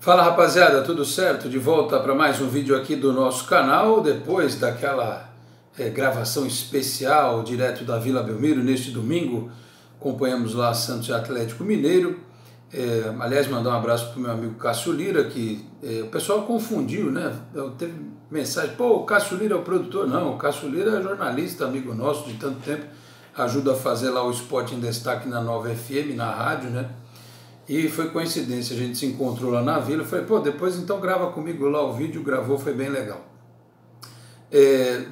Fala rapaziada, tudo certo? De volta para mais um vídeo aqui do nosso canal, depois daquela gravação especial direto da Vila Belmiro neste domingo. Acompanhamos lá Santos e Atlético Mineiro. Aliás, mandar um abraço para o meu amigo Cássio Lira, que o pessoal confundiu, né? Teve mensagem, pô, o Cássio Lira é o produtor. Não, o Cássio Lira é jornalista, amigo nosso de tanto tempo, ajuda a fazer lá o Esporte em Destaque na Nova FM, na rádio, né? E foi coincidência, a gente se encontrou lá na vila, eu falei, pô, depois então grava comigo lá o vídeo, gravou, foi bem legal.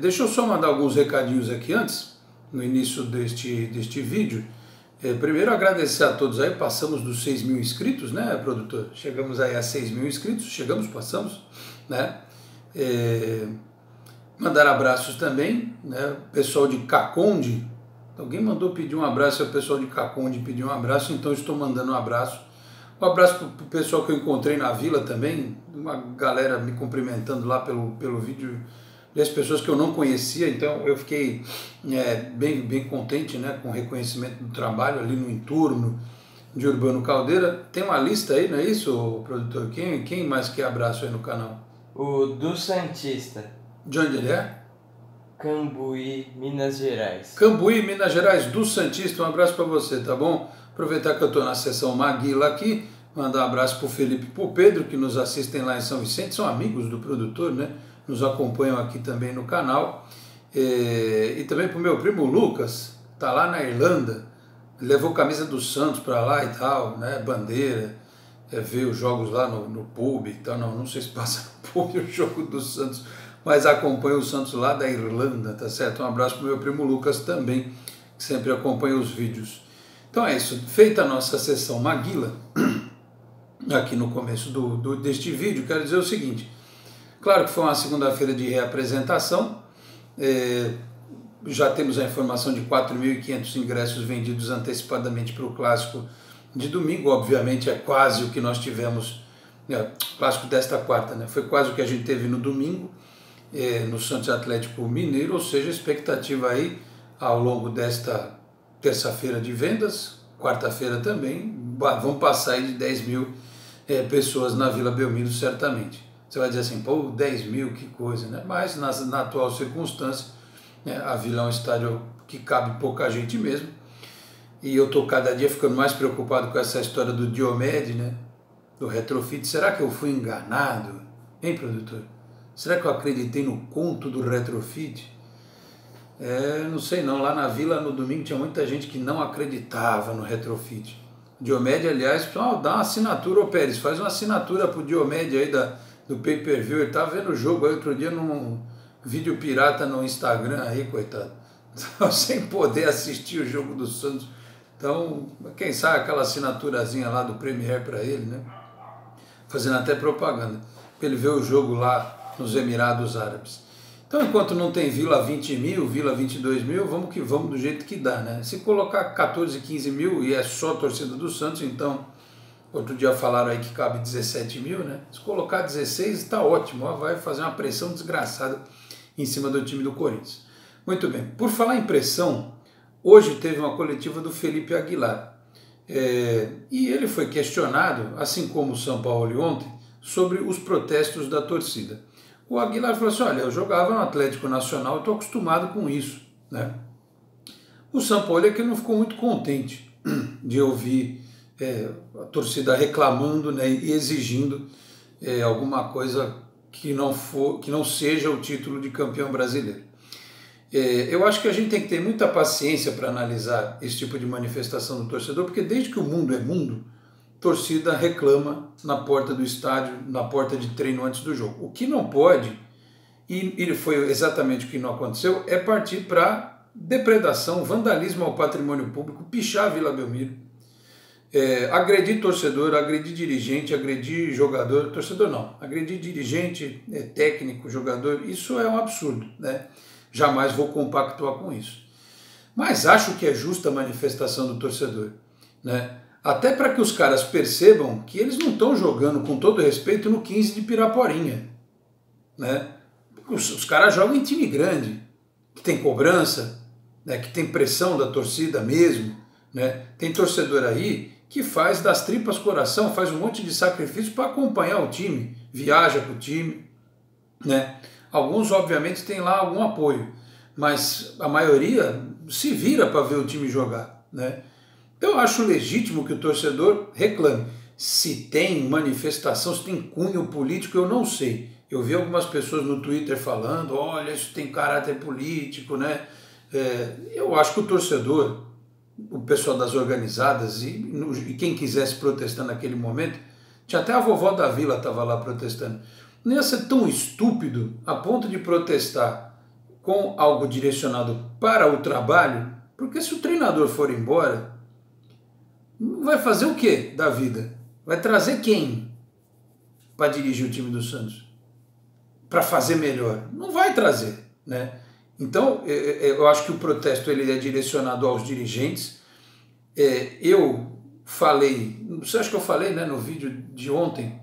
Deixa eu só mandar alguns recadinhos aqui antes, no início deste vídeo. Primeiro agradecer a todos aí, passamos dos 6 mil inscritos, né, produtor? Chegamos aí a 6 mil inscritos, passamos, né? Mandar abraços também, né, pessoal de Caconde. Alguém mandou pedir um abraço, o pessoal de Caconde pediu um abraço, então eu estou mandando um abraço. Um abraço para o pessoal que eu encontrei na vila também, uma galera me cumprimentando lá pelo vídeo, e as pessoas que eu não conhecia, então eu fiquei bem contente, né, com o reconhecimento do trabalho ali no entorno de Urbano Caldeira. Tem uma lista aí, não é isso, produtor? Quem mais quer abraço aí no canal? O do Santista. De onde ele é? Cambuí, Minas Gerais. Cambuí, Minas Gerais, do Santista, um abraço para você, tá bom? Aproveitar que eu estou na sessão Maguila aqui, mandar um abraço para o Felipe e para o Pedro, que nos assistem lá em São Vicente, são amigos do produtor, né? Nos acompanham aqui também no canal. E também para o meu primo Lucas, tá lá na Irlanda, levou camisa do Santos para lá e tal, né? Bandeira, vê os jogos lá no pub e tal, não sei se passa no pub o jogo do Santos, mas acompanha o Santos lá da Irlanda, tá certo? Um abraço para o meu primo Lucas também, que sempre acompanha os vídeos. Então é isso, feita a nossa sessão Maguila, aqui no começo deste vídeo, quero dizer o seguinte, claro que foi uma segunda-feira de reapresentação, já temos a informação de 4.500 ingressos vendidos antecipadamente para o Clássico de domingo, obviamente é quase o que nós tivemos, Clássico desta quarta, né? Foi quase o que a gente teve no domingo, no Santos Atlético Mineiro, ou seja, expectativa aí ao longo desta terça-feira de vendas, quarta-feira também, vão passar aí de 10 mil pessoas na Vila Belmiro certamente. Você vai dizer assim, pô, 10 mil, que coisa, né? Mas na atual circunstância, a Vila é um estádio que cabe pouca gente mesmo, e eu estou cada dia ficando mais preocupado com essa história do Diomed, né? Do retrofit. Será que eu fui enganado, hein, produtor? Será que eu acreditei no conto do retrofit? Não sei não, lá na Vila no domingo tinha muita gente que não acreditava no retrofit. Diomed, aliás, dá uma assinatura, ô Pérez, faz uma assinatura pro Diomed aí do pay-per-view. Ele estava vendo o jogo aí outro dia num vídeo pirata no Instagram aí, coitado. Sem poder assistir o jogo do Santos. Então, quem sabe aquela assinaturazinha lá do Premier para ele, né? Fazendo até propaganda, para ele ver o jogo lá nos Emirados Árabes. Então, enquanto não tem Vila 20 mil, Vila 22 mil, vamos que vamos do jeito que dá, né? Se colocar 14, 15 mil e é só a torcida do Santos, então, outro dia falaram aí que cabe 17 mil, né? Se colocar 16, está ótimo, vai fazer uma pressão desgraçada em cima do time do Corinthians. Muito bem, por falar em pressão, hoje teve uma coletiva do Felipe Aguilar, e ele foi questionado, assim como o São Paulo ontem, sobre os protestos da torcida. O Aguilar falou assim, olha, eu jogava no Atlético Nacional, estou acostumado com isso, né? O São Paulo é que não ficou muito contente de ouvir a torcida reclamando, né, e exigindo alguma coisa que não seja o título de campeão brasileiro. Eu acho que a gente tem que ter muita paciência para analisar esse tipo de manifestação do torcedor, porque desde que o mundo é mundo, torcida reclama na porta do estádio, na porta de treino antes do jogo. O que não pode, e foi exatamente o que não aconteceu, é partir para depredação, vandalismo ao patrimônio público, pichar a Vila Belmiro, agredir torcedor, agredir dirigente, agredir jogador, torcedor não, agredir dirigente, técnico, jogador, isso é um absurdo, né? Jamais vou compactuar com isso. Mas acho que é justa a manifestação do torcedor, né? Até para que os caras percebam que eles não estão jogando, com todo respeito, no 15 de Piraporinha, né? Os caras jogam em time grande, que tem cobrança, né? Que tem pressão da torcida mesmo, né? Tem torcedor aí que faz das tripas coração, faz um monte de sacrifício para acompanhar o time, viaja com o time, né? Alguns, obviamente, têm lá algum apoio, mas a maioria se vira para ver o time jogar, né? Então eu acho legítimo que o torcedor reclame. Se tem manifestação, se tem cunho político, eu não sei. Eu vi algumas pessoas no Twitter falando, olha, isso tem caráter político, né? Eu acho que o torcedor, o pessoal das organizadas e quem quisesse protestar naquele momento, tinha até a vovó da vila estava lá protestando, não ia ser tão estúpido a ponto de protestar com algo direcionado para o trabalho, porque se o treinador for embora, vai fazer o que da vida? Vai trazer quem para dirigir o time do Santos? Para fazer melhor? Não vai trazer, né? Então, eu acho que o protesto ele é direcionado aos dirigentes. Eu falei, não sei, acho que eu falei, né, no vídeo de ontem,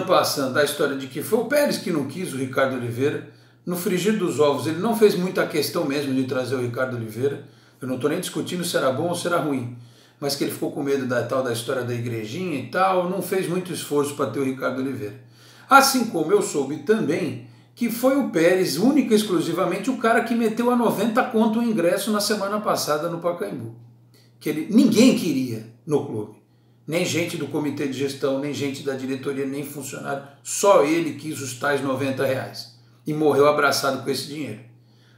passando da história de que foi o Pérez que não quis o Ricardo Oliveira. No frigir dos ovos, ele não fez muita questão mesmo de trazer o Ricardo Oliveira. Eu não estou nem discutindo se era bom ou se era ruim, mas que ele ficou com medo da história da igrejinha e tal, não fez muito esforço para ter o Ricardo Oliveira. Assim como eu soube também que foi o Pérez, única e exclusivamente, o cara que meteu a 90 conto o ingresso na semana passada no Pacaembu. Que ninguém queria no clube. Nem gente do comitê de gestão, nem gente da diretoria, nem funcionário. Só ele quis os tais R$90. E morreu abraçado com esse dinheiro.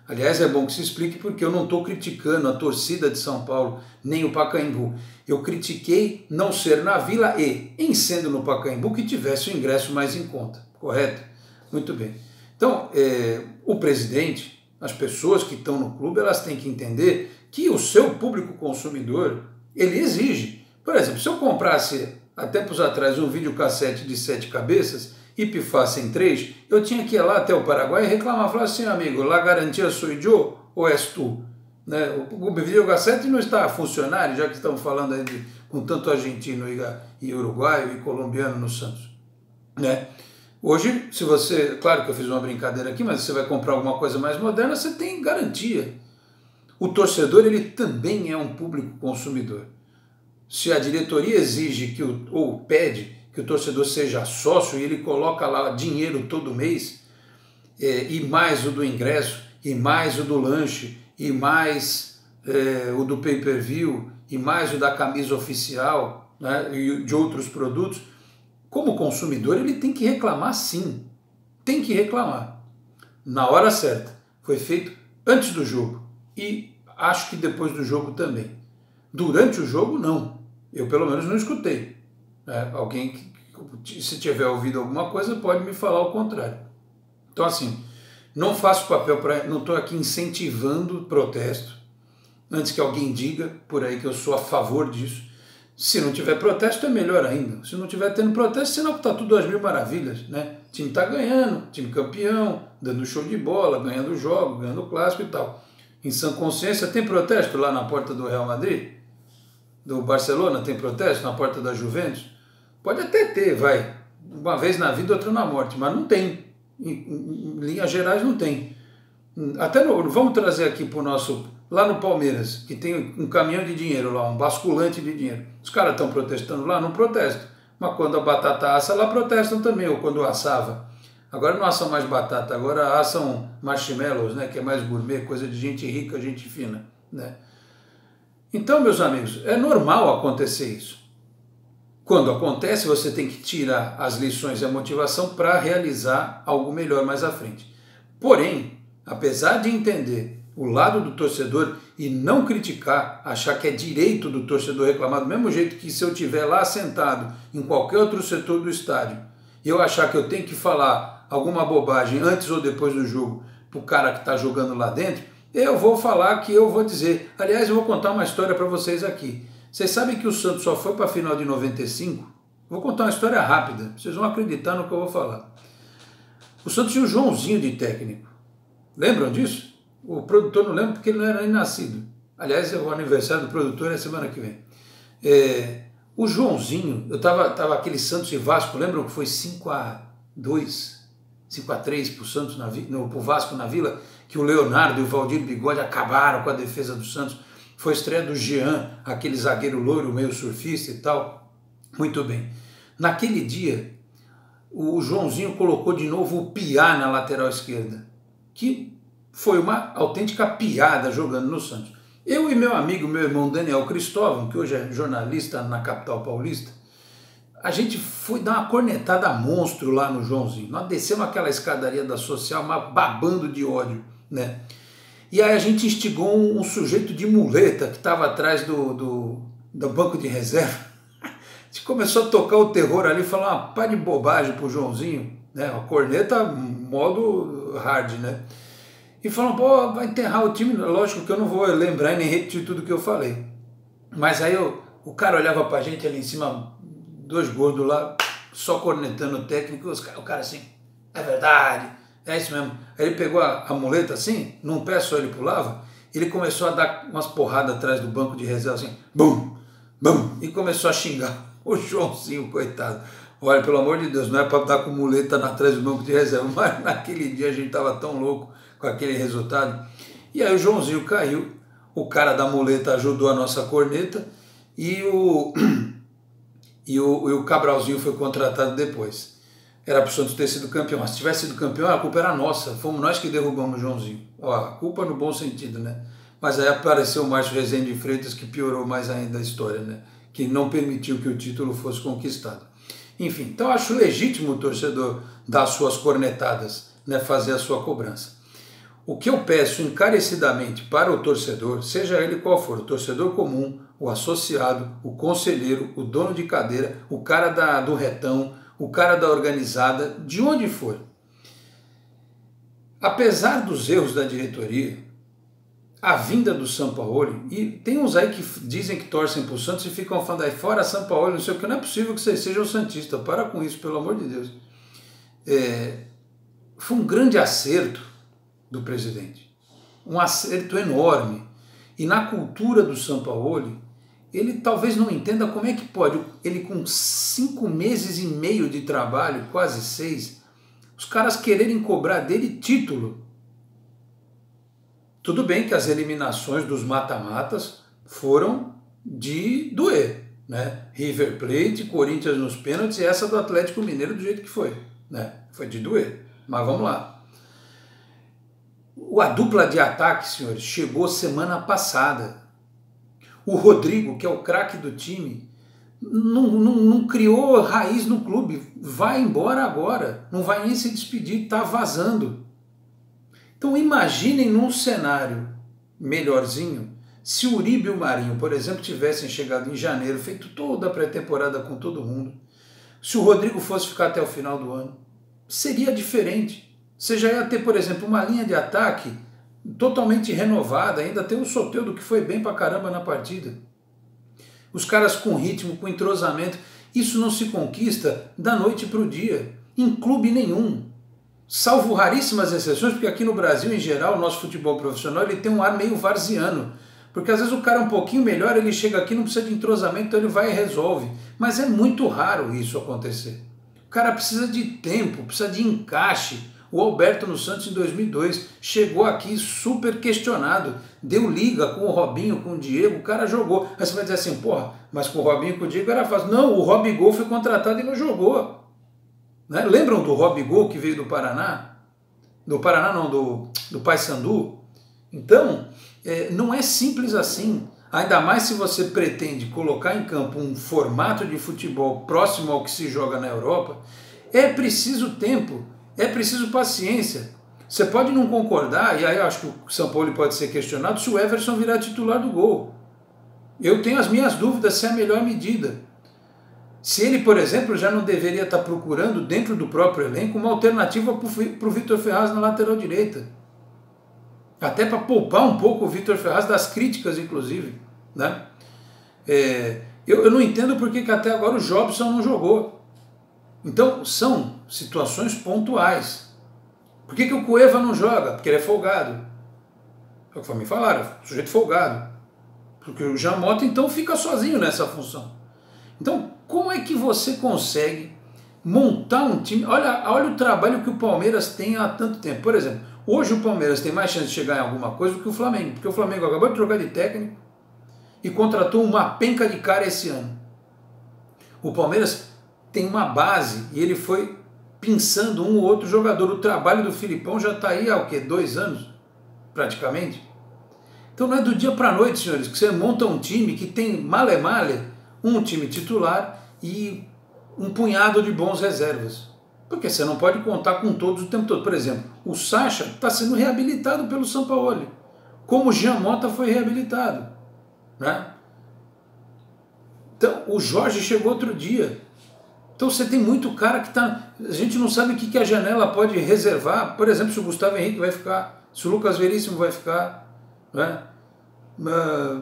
Aliás, é bom que se explique porque eu não estou criticando a torcida de São Paulo, nem o Pacaembu. Eu critiquei não ser na Vila e, em sendo no Pacaembu, que tivesse o ingresso mais em conta. Correto? Muito bem. Então, o presidente, as pessoas que estão no clube, elas têm que entender que o seu público consumidor, ele exige. Por exemplo, se eu comprasse, há tempos atrás, um videocassete de 7 cabeças e pifasse em 3, eu tinha que ir lá até o Paraguai e reclamar, falar assim, amigo, la garantia sou eu ou és tu? Né? O videocassete não está funcionando, já que estamos falando aí com tanto argentino e uruguaio e colombiano no Santos, né? Hoje, se você, claro que eu fiz uma brincadeira aqui, mas você vai comprar alguma coisa mais moderna, você tem garantia. O torcedor, ele também é um público consumidor. Se a diretoria exige ou pede que o torcedor seja sócio e ele coloca lá dinheiro todo mês, e mais o do ingresso, e mais o do lanche, e mais o do pay-per-view, e mais o da camisa oficial, né, e de outros produtos, como consumidor ele tem que reclamar sim, tem que reclamar. Na hora certa, foi feito antes do jogo e acho que depois do jogo também. Durante o jogo não, eu pelo menos não escutei. Alguém, se tiver ouvido alguma coisa, pode me falar o contrário. Então assim, não faço papel para, não estou aqui incentivando protesto, antes que alguém diga por aí que eu sou a favor disso. Se não tiver protesto, é melhor ainda. Se não tiver tendo protesto, sinal que está tudo às mil maravilhas, né? O time está ganhando, time campeão, dando show de bola, ganhando o jogo, ganhando o clássico e tal. Em sã consciência, tem protesto lá na porta do Real Madrid? Do Barcelona tem protesto na porta da Juventus? Pode até ter, vai. Uma vez na vida, outra na morte, mas não tem. Em linhas gerais, não tem. Até vamos trazer aqui para o nosso... Lá no Palmeiras, que tem um caminhão de dinheiro lá, um basculante de dinheiro. Os caras estão protestando lá? Não protestam. Mas quando a batata assa, lá protestam também, ou quando assava. Agora não assam mais batata, agora assam marshmallows, né, que é mais gourmet, coisa de gente rica, gente fina, né? Então, meus amigos, é normal acontecer isso. Quando acontece, você tem que tirar as lições e a motivação para realizar algo melhor mais à frente. Porém, apesar de entender o lado do torcedor e não criticar, achar que é direito do torcedor reclamar, do mesmo jeito que se eu estiver lá sentado em qualquer outro setor do estádio e eu achar que eu tenho que falar alguma bobagem antes ou depois do jogo para o cara que está jogando lá dentro, eu vou falar que eu vou dizer. Aliás, eu vou contar uma história para vocês aqui. Vocês sabem que o Santos só foi para a final de 95? Vou contar uma história rápida, vocês vão acreditar no que eu vou falar. O Santos tinha o Joãozinho de técnico. Lembram disso? O produtor não lembra porque ele não era nem nascido. Aliás, o aniversário do produtor é semana que vem. O Joãozinho, eu tava aquele Santos e Vasco, lembram que foi 5-2, 5-3 para o Santos pro Vasco na Vila, que o Leonardo e o Valdir Bigode acabaram com a defesa do Santos. foi a estreia do Jean, aquele zagueiro loiro, meio surfista e tal. Muito bem. Naquele dia, o Joãozinho colocou de novo o Piá na lateral esquerda, que foi uma autêntica piada jogando no Santos. Eu e meu amigo, meu irmão Daniel Cristóvão, que hoje é jornalista na capital paulista, a gente foi dar uma cornetada monstro lá no Joãozinho. Nós descemos aquela escadaria da Social, mas babando de ódio, né? E aí a gente instigou um sujeito de muleta que estava atrás do banco de reserva. A gente começou a tocar o terror ali, falar uma pá de bobagem pro Joãozinho, né? A corneta modo hard, né? E falou, pô, vai enterrar o time. Lógico que eu não vou lembrar e nem repetir tudo que eu falei. Mas aí o cara olhava pra gente ali em cima, dois gordos lá, só cornetando o técnico, o cara assim, é verdade, é isso mesmo. Aí ele pegou a muleta assim, num pé só ele pulava, ele começou a dar umas porradas atrás do banco de reserva assim, bum, bum, e começou a xingar o Joãozinho, coitado. Olha, pelo amor de Deus, não é para dar com muleta atrás do banco de reserva, mas naquele dia a gente estava tão louco com aquele resultado. E aí o Joãozinho caiu, o cara da muleta ajudou a nossa corneta e o Cabralzinho foi contratado depois. Era para o Santos ter sido campeão. Mas se tivesse sido campeão, a culpa era nossa. Fomos nós que derrubamos o Joãozinho. Ó, a culpa no bom sentido, né? Mas aí apareceu o Márcio Rezende de Freitas, que piorou mais ainda a história, né? Que não permitiu que o título fosse conquistado. Enfim, então acho legítimo o torcedor dar suas cornetadas, né? Fazer a sua cobrança. O que eu peço encarecidamente para o torcedor, seja ele qual for, o torcedor comum, o associado, o conselheiro, o dono de cadeira, o cara do retão, o cara da organizada, de onde for. Apesar dos erros da diretoria, a vinda do Sampaoli, e tem uns aí que dizem que torcem para o Santos e ficam falando aí, fora Sampaoli, não sei o que, não é possível que vocês sejam santistas, para com isso, pelo amor de Deus. Foi um grande acerto do presidente, um acerto enorme, e na cultura do Sampaoli, ele talvez não entenda como é que pode, ele com 5 meses e meio de trabalho, quase 6, os caras quererem cobrar dele título. Tudo bem que as eliminações dos mata-matas foram de doer, né? River Plate, Corinthians nos pênaltis e essa do Atlético Mineiro do jeito que foi, né? Foi de doer, mas vamos lá. A dupla de ataque, senhores, chegou semana passada. O Rodrigo, que é o craque do time, não criou raiz no clube. Vai embora agora. Não vai nem se despedir, está vazando. Então imaginem num cenário melhorzinho, se o Uribe e o Marinho, por exemplo, tivessem chegado em janeiro, feito toda a pré-temporada com todo mundo, se o Rodrigo fosse ficar até o final do ano, seria diferente. Você já ia ter, por exemplo, uma linha de ataque totalmente renovada, ainda tem o Soteldo que foi bem pra caramba na partida. Os caras com ritmo, com entrosamento, isso não se conquista da noite para o dia, em clube nenhum. Salvo raríssimas exceções, porque aqui no Brasil, em geral, o nosso futebol profissional ele tem um ar meio varziano. Porque às vezes o cara é um pouquinho melhor, ele chega aqui, não precisa de entrosamento, então ele vai e resolve. Mas é muito raro isso acontecer. O cara precisa de tempo, precisa de encaixe. O Alberto no Santos em 2002 chegou aqui super questionado, deu liga com o Robinho, com o Diego, o cara jogou. Aí você vai dizer assim, porra, mas com o Robinho e com o Diego era fácil. Não, o Robigol foi contratado e não jogou. Né? Lembram do Robigol que veio do Paraná? Do Paraná não, do Paysandu? Então, não é simples assim. Ainda mais se você pretende colocar em campo um formato de futebol próximo ao que se joga na Europa, é preciso tempo. É preciso paciência. Você pode não concordar, e aí eu acho que o São Paulo pode ser questionado, se o Everson virar titular do Gol. Eu tenho as minhas dúvidas se é a melhor medida. Se ele, por exemplo, já não deveria estar procurando, dentro do próprio elenco, uma alternativa para o Vitor Ferraz na lateral direita. Até para poupar um pouco o Vitor Ferraz das críticas, inclusive. Né? Eu não entendo por que até agora o Jobson não jogou. Então, são situações pontuais. Por que o Cueva não joga? Porque ele é folgado. É o que me falaram, sujeito folgado. Porque o Jean Mota, então, fica sozinho nessa função. Então, como é que você consegue montar um time? Olha o trabalho que o Palmeiras tem há tanto tempo. Por exemplo, hoje o Palmeiras tem mais chance de chegar em alguma coisa do que o Flamengo. Porque o Flamengo acabou de trocar de técnico, e contratou uma penca de cara esse ano. O Palmeiras tem uma base e ele foi pensando um ou outro jogador. O trabalho do Filipão já está aí há 2 anos, praticamente. Então não é do dia para a noite, senhores, que você monta um time que tem male-male, um time titular e um punhado de bons reservas. Porque você não pode contar com todos o tempo todo. Por exemplo, o Sacha está sendo reabilitado pelo Sampaoli, como o Jean Mota foi reabilitado, né? Então, o Jorge chegou outro dia. Então você tem muito cara que está... A gente não sabe o que a janela pode reservar. Por exemplo, se o Gustavo Henrique vai ficar, se o Lucas Veríssimo vai ficar, né?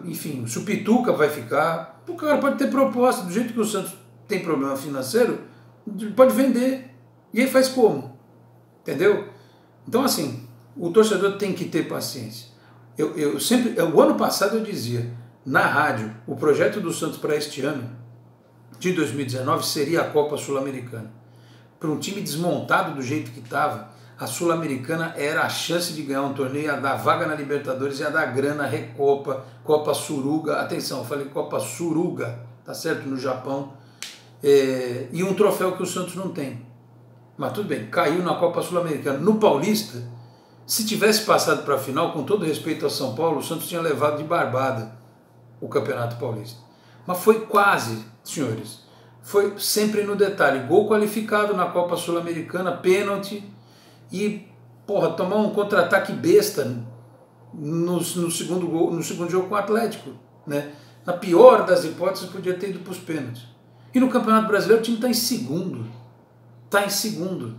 Enfim, se o Pituca vai ficar. O cara pode ter proposta. Do jeito que o Santos tem problema financeiro, pode vender. E aí faz como? Entendeu? Então, assim, o torcedor tem que ter paciência. Eu sempre... O ano passado eu dizia, na rádio, o projeto do Santos para este ano, de 2019, seria a Copa Sul-Americana. Para um time desmontado do jeito que estava, a Sul-Americana era a chance de ganhar um torneio, ia dar vaga na Libertadores, ia dar grana, Recopa, Copa Suruga, atenção, eu falei Copa Suruga, tá certo, no Japão, e um troféu que o Santos não tem. Mas tudo bem, caiu na Copa Sul-Americana. No Paulista, se tivesse passado para a final, com todo respeito ao São Paulo, o Santos tinha levado de barbada o Campeonato Paulista. Mas foi quase, senhores, foi sempre no detalhe. Gol qualificado na Copa Sul-Americana, pênalti e, porra, tomar um contra-ataque besta no segundo jogo com o Atlético, né? Na pior das hipóteses, podia ter ido para os pênaltis. E no Campeonato Brasileiro o time está em segundo. Está em segundo.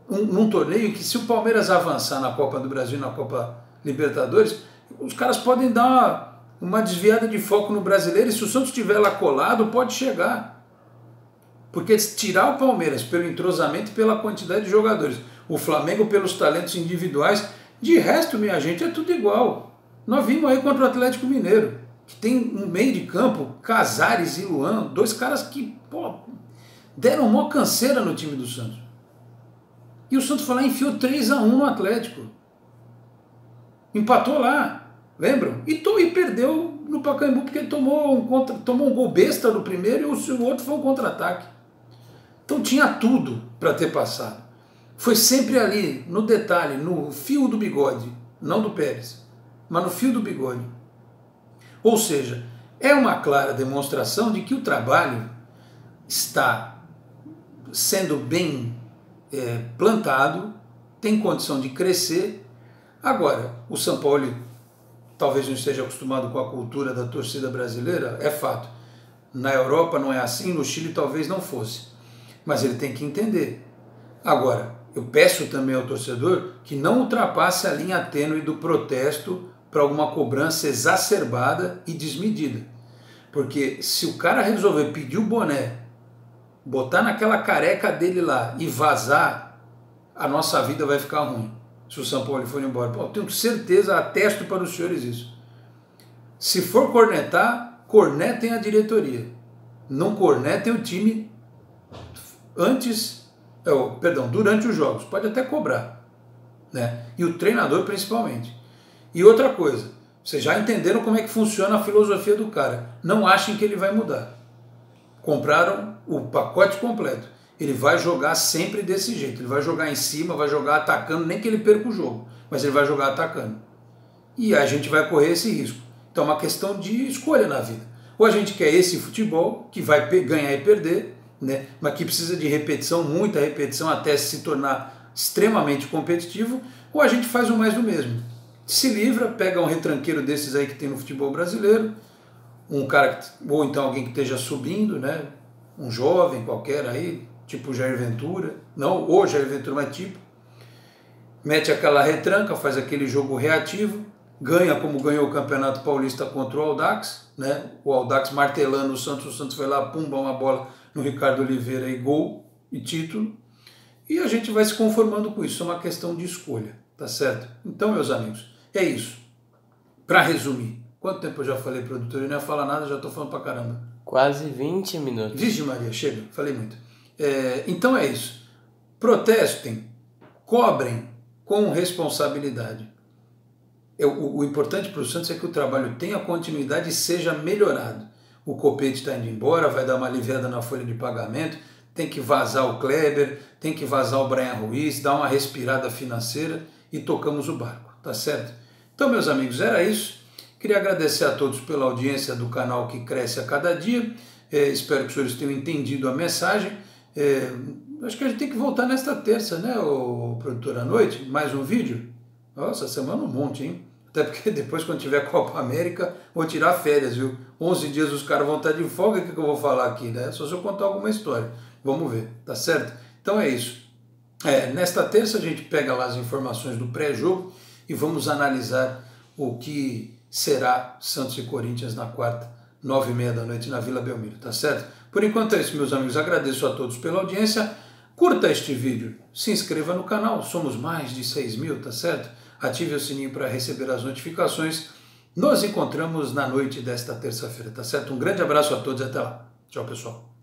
Num torneio que, se o Palmeiras avançar na Copa do Brasil e na Copa Libertadores, os caras podem dar uma desviada de foco no brasileiro, e se o Santos estiver lá colado, pode chegar. Porque tirar o Palmeiras pelo entrosamento e pela quantidade de jogadores, o Flamengo pelos talentos individuais, de resto, minha gente, é tudo igual. Nós vimos aí contra o Atlético Mineiro, que tem um meio de campo, Casares e Luan, 2 caras que, pô, deram uma canseira no time do Santos. E o Santos foi lá e enfiou 3-1 no Atlético. Empatou lá, lembram? E perdeu no Pacaembu porque ele tomou um gol besta no primeiro e o outro foi um contra-ataque. Então tinha tudo para ter passado. Foi sempre ali, no detalhe, no fio do bigode, não do Pérez, mas no fio do bigode. Ou seja, é uma clara demonstração de que o trabalho está sendo bem plantado, tem condição de crescer. Agora, o São Paulo talvez não esteja acostumado com a cultura da torcida brasileira, é fato. Na Europa não é assim, no Chile talvez não fosse. Mas ele tem que entender. Agora, eu peço também ao torcedor que não ultrapasse a linha tênue do protesto para alguma cobrança exacerbada e desmedida. Porque se o cara resolver pedir o boné, botar naquela careca dele lá e vazar, a nossa vida vai ficar ruim. Se o São Paulo for embora. Pô, eu tenho certeza, atesto para os senhores isso. Se for cornetar, cornetem a diretoria. Não cornetem o time durante os jogos. Pode até cobrar, né? E o treinador principalmente. E outra coisa, vocês já entenderam como é que funciona a filosofia do cara. Não achem que ele vai mudar. Compraram o pacote completo. Ele vai jogar sempre desse jeito. Ele vai jogar em cima, vai jogar atacando, nem que ele perca o jogo, mas ele vai jogar atacando. E a gente vai correr esse risco. Então é uma questão de escolha na vida. Ou a gente quer esse futebol, que vai ganhar e perder, né? Mas que precisa de repetição, muita repetição, até se tornar extremamente competitivo, ou a gente faz o mais do mesmo. Se livra, pega um retranqueiro desses aí que tem no futebol brasileiro, um cara, ou então alguém que esteja subindo, né? Um jovem qualquer aí, tipo Jair Ventura, não o Jair Ventura, mas tipo, mete aquela retranca, faz aquele jogo reativo, ganha como ganhou o Campeonato Paulista contra o Audax, né? O Audax martelando o Santos foi lá, pumba, uma bola no Ricardo Oliveira e gol e título, e a gente vai se conformando com isso, é uma questão de escolha, tá certo? Então, meus amigos, é isso. Para resumir, quanto tempo eu já falei, produtor? Eu não ia falar nada, já estou falando pra caramba. Quase 20 minutos. Vixe Maria, chega, falei muito. Então é isso. Protestem, cobrem com responsabilidade. o importante para o Santos é que o trabalho tenha continuidade e seja melhorado. O Copete está indo embora, vai dar uma aliviada na folha de pagamento, tem que vazar o Kleber, tem que vazar o Brian Ruiz, dar uma respirada financeira e tocamos o barco, tá certo? Então, meus amigos, era isso. Queria agradecer a todos pela audiência do canal que cresce a cada dia. Espero que os senhores tenham entendido a mensagem. Acho que a gente tem que voltar nesta terça, né, o produtor, à noite, mais um vídeo. Nossa, semana um monte, hein? Até porque depois, quando tiver Copa América, vou tirar férias, viu? 11 dias os caras vão estar de folga, o que eu vou falar aqui, né? Só se eu contar alguma história. Vamos ver, tá certo? Então é isso. Nesta terça a gente pega lá as informações do pré-jogo e vamos analisar o que será Santos e Corinthians na quarta, 9h30 da noite na Vila Belmiro, tá certo? Por enquanto é isso, meus amigos. Agradeço a todos pela audiência. Curta este vídeo, se inscreva no canal, somos mais de 6.000, tá certo? Ative o sininho para receber as notificações. Nos encontramos na noite desta terça-feira, tá certo? Um grande abraço a todos e até lá. Tchau, pessoal.